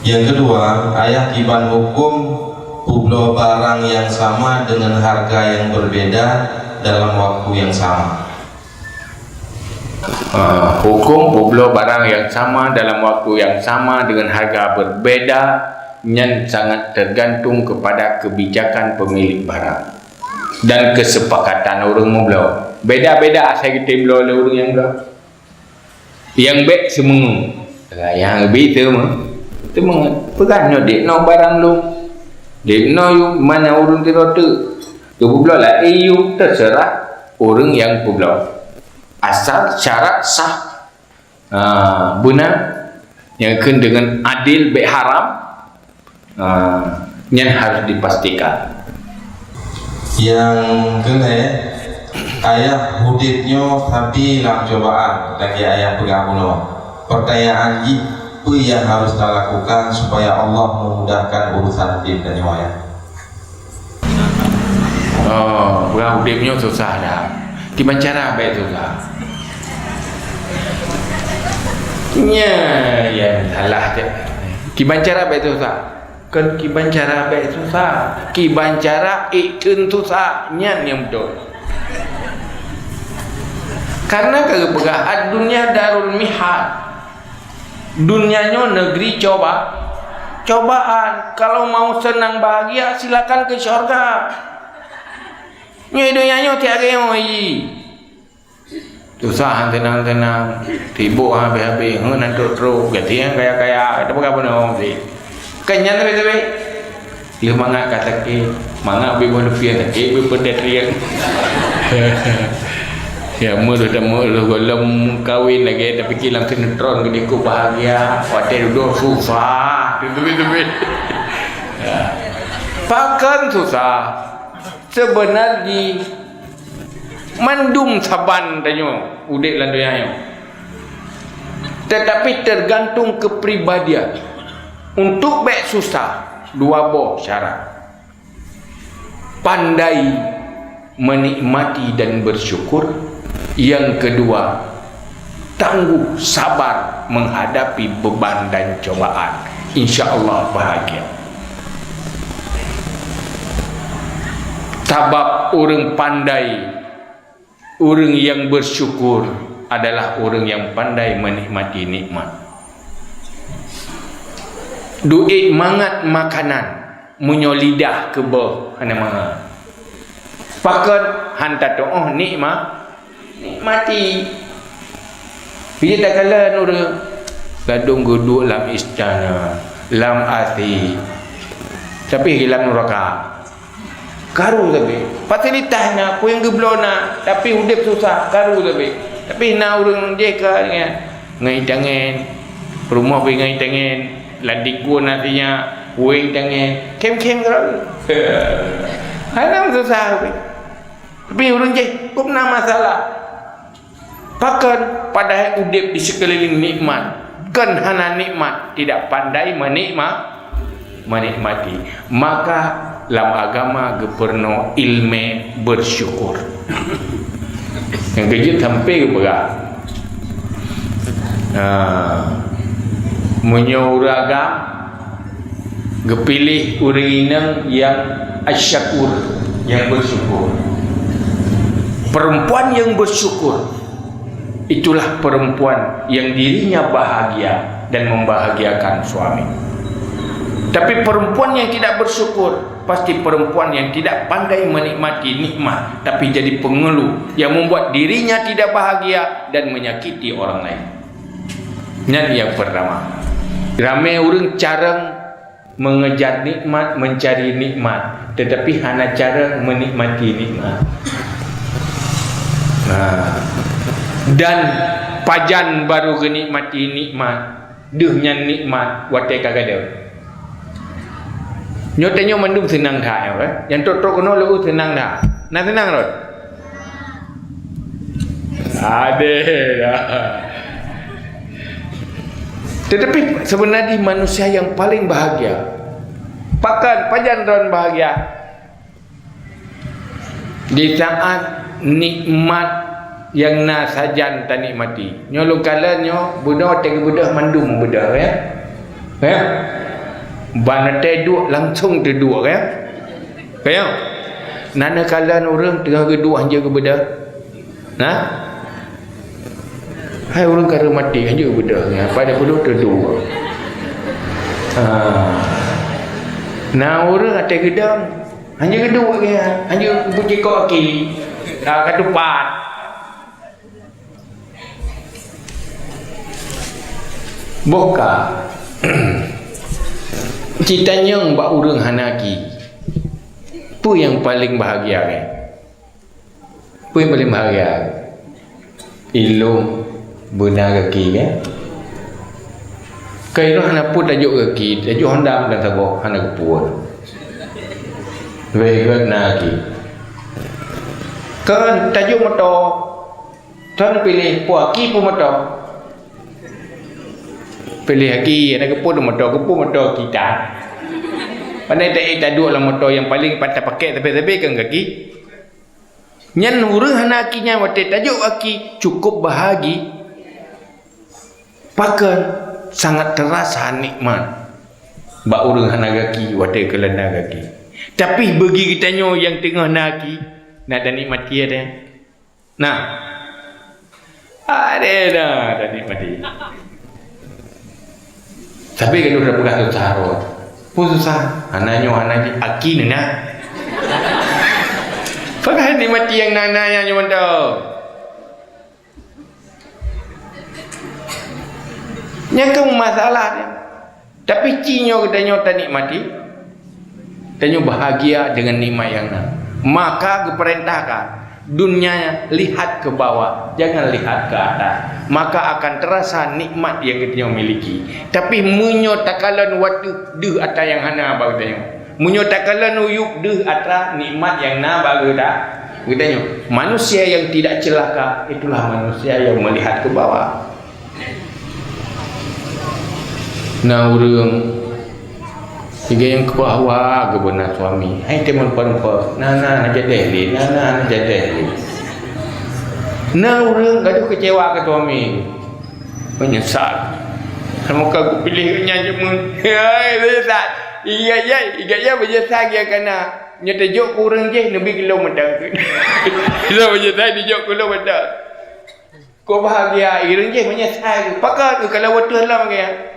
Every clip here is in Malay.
Yang kedua, ayah kiban hukum publik barang yang sama dengan harga yang berbeda dalam waktu yang sama. Hukum publik barang yang sama dalam waktu yang sama dengan harga berbeda yang sangat tergantung kepada kebijakan pemilik barang dan kesepakatan orang membeli. Beda-beda saya kita beli orang yang beli. Yang baik semua. Yang lebih tu pegangnya dek no barang lu. Dek no you mana orang tidak tu. Tu beli lah you terserah orang yang beli. Asal syarat sah benar yang kena dengan adil baik haram yang harus dipastikan. Yang kedua, ayah huditnya tapi nak cobaan lagi ayah pegang mula. Pertanyaan apa yang harus kita lakukan supaya Allah memudahkan urusan hidup dan nyawa? Pegang huditnya susah dah. Gimana cara baik susah? Ya salah je. Gimana cara baik susah? Kan gimana cara baik susah? Gimana cara ikun susahnya yang betul. Karena kebegahan dunia darul mihad. Dunianya negeri cobaan. Kalau mau senang bahagia silakan ke syurga. Ni dunianya tiada yang susah tenang tibuk habis-habis nanti terus ganti yang kaya-kaya itu bukan apa sih kenyang tapi dia mangat kata ke mangat bagi bonfian ke bagi pedetrian ya mudah golem kawin lagi tapi kilang sinetron gede ku bahagia hotel duduk susah itu pakan susah sebenarnya mandum saban tanya udik landoyanyo. Tetapi tergantung kepribadian. Untuk baik susah dua buah syarat. Pandai menikmati dan bersyukur. Yang kedua, tangguh sabar menghadapi beban dan cobaan. Insya-Allah bahagia. Sebab orang pandai, orang yang bersyukur adalah orang yang pandai menikmati nikmat. Duit mangat makanan munyo lidah ke bawah hana mangat. Pakat hantar tu nikmati. Bila tak kala nura gadung duduk dalam istana, lam ati. Tapi hilang neraka. Karu tapi fasilitasnya apa yang geblona tapi udip susah karu tapi nak orang jeka dengan ngai tangan rumah pergi ngai tangan ladik gua nantinya wing tangan kem karu hanam susah tapi orang je pun nak masalah pakan pada udip di sekeliling nikmat kan hana nikmat tidak pandai menikmati maka dalam agama geperno ilmu bersyukur. Yang kejut sampai ke berat. Menyuragam gepilih urinang yang asyakur, yang bersyukur. Perempuan yang bersyukur itulah perempuan yang dirinya bahagia dan membahagiakan suami. Tapi perempuan yang tidak bersyukur pasti perempuan yang tidak pandai menikmati nikmat tapi jadi pengeluh yang membuat dirinya tidak bahagia dan menyakiti orang lain. Yang pertama, ramai orang carang mengejar nikmat, mencari nikmat, tetapi hanya cara menikmati nikmat. Dan pajan baru menikmati nikmat, dehnya nikmat watai kagada. Nyotanya mandum senang dah ya, yang tok kono lu senang dah. Nak senang rot. Ade dah. Tetapi sebenarnya manusia yang paling bahagia pakan pajan ron bahagia Di saat nikmat yang na sajan tak nikmati. Nyolong kalanya budak tengah budak mandum budak ya. Ya. Bana teduk langsung teduk ya. Ya. Nana kalan orang tengah kedua hanja ke budak. Nah. Hai orang kara mati hanja ke budak ya. Pada budak teduk. Nah orang atas gedang hanya kedua ke hanya bunyi kaki ketupat. Boka ceritanya mbak urang hanaki tu yang paling bahagia kan? Apa yang paling bahagia? Ilmu benar kaki kan? Kaya hana pun tajuk kaki, tajuk Honda dan tabok hana kepuan. Về lagi. Kan tajuk motor. Tuan pilih puaki pun motor. Pilih lagi ada kepun motor kita. Pandai tak duduk lah motor yang paling patah pakai tapi kan kaki. Nyan urang hana akinya wate tajuk aki cukup bahagi. Pakai sangat terasa nikmat. Bak urang hana kaki wate kelana kaki. Tapi bagi kita yang tengah naki nak ada nikmati ada. Nah. Ada dah nikmati. Tapi kalau dah pegang susah rot. Pun susah. Anaknya aki nena. Pakai nikmati yang nananya cuma tahu. Yang ke masalah dia. Tapi cinyo katanya tak nikmati. Tanya bahagia dengan nikmat yang nak. Maka diperintahkan dunia lihat ke bawah, jangan lihat ke atas. Maka akan terasa nikmat yang kita miliki. Tapi munyo takalan waktu deh atas yang hana bagi tanya. Munyo takalan uyup deh atas nikmat yang na bagi dah. Kita manusia yang tidak celaka itulah manusia yang melihat ke bawah. Nah urang tiga yang ke bawah ke benar suami. Hai teman perempuan. Nana nak jadi Nana nak jadi. Nah orang gaduh kecewa ke suami. Menyesal. Semoga aku pilih nyajamun. Hai menyesal. Igat menyesal dia kena nyetejuk kurang je lebih kilometer. Kita menyesal dijuk kilometer. Kau bahagia ireng je menyesal. Pakat kalau waktu halam ke.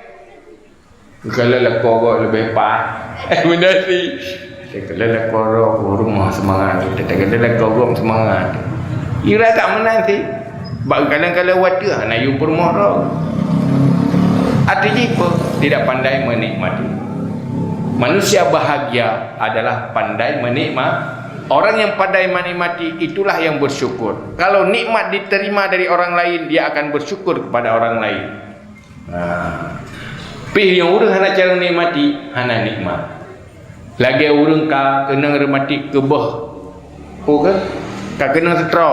Kalau lekor lebih pas. Benda si. Kalau lekor rumah semangat. Kalau lekor semangat. Ira tak menang si. Bak kadang-kadang wadah nak you rumah roh. Artinya apa? Tidak pandai menikmati. Manusia bahagia adalah pandai menikmati. Orang yang pandai menikmati itulah yang bersyukur. Kalau nikmat diterima dari orang lain, dia akan bersyukur kepada orang lain. Nah. Tapi yang orang hana cara nikmati, hana nikmat. Lagi orang kena remati kebah. Oh kan? Kena setro.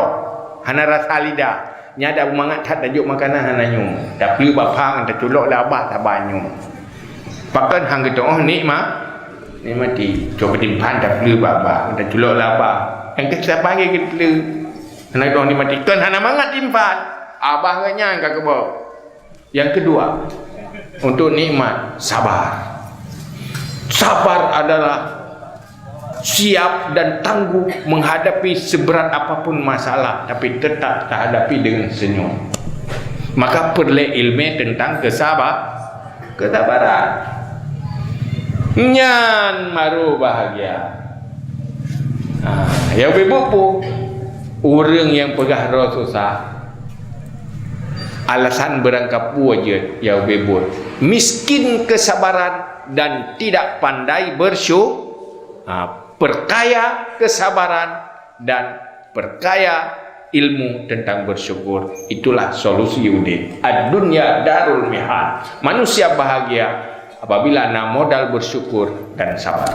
Hana rasa lidah. Nyada umangat tak tajuk makanan hana nyum. Tapi bapa tak culok labah tak banyu. Pakan hang kita nikmat. Nikmati. Coba timpan tak perlu bapa tak culok labah. Yang kita panggil kita hana dong nikmati. Kan hana mangat timpan. Abah kanya ke kebah. Yang kedua, untuk nikmat sabar. Sabar adalah siap dan tangguh menghadapi seberat apapun masalah, tapi tetap tak hadapi dengan senyum. Maka perlu ilmu tentang kesabaran. Nyan maru bahagia. Yang bebupu orang yang pegah roh susah. Alasan berangkap wajib yang bebut. Miskin kesabaran dan tidak pandai bersyukur. Perkaya kesabaran dan perkaya ilmu tentang bersyukur. Itulah solusi unik. Ad-dunya darul mihad. Manusia bahagia apabila nak modal bersyukur dan sabar.